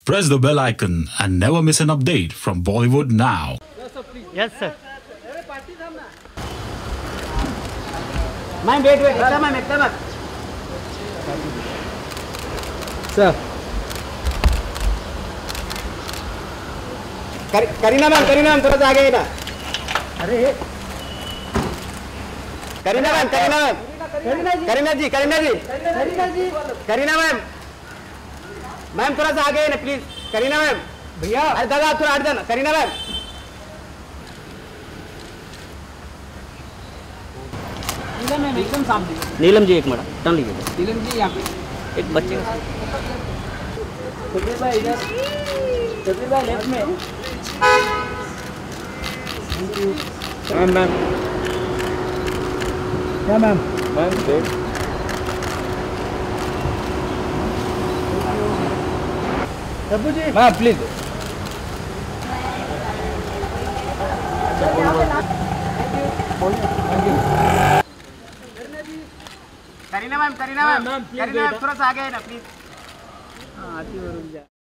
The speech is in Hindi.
Press the bell icon and never miss an update from Bollywood now. Yes, sir. Ma'am, wait, ekta ma'am. Sir. Kareena ma'am थोड़ा सा आगे ना. अरे करीना मैम थोड़ा सा आगे ना प्लीज. करीना मैम भैया, अरे दादा थोड़ा हट जाना. करीना मैम. नीलम मैम एकदम सामने. नीलम जी एक मिनट टर्न लीजिए. नीलम जी यहाँ पे एक बच्चे शबीर भाई इधर. शबीर भाई लेफ्ट में. मैम क्या मैम देख Prabhu ji. Ma'am please. Kareena ma'am थोड़ा सा आगे है ना प्लीज. हाँ आती हो रुक जा.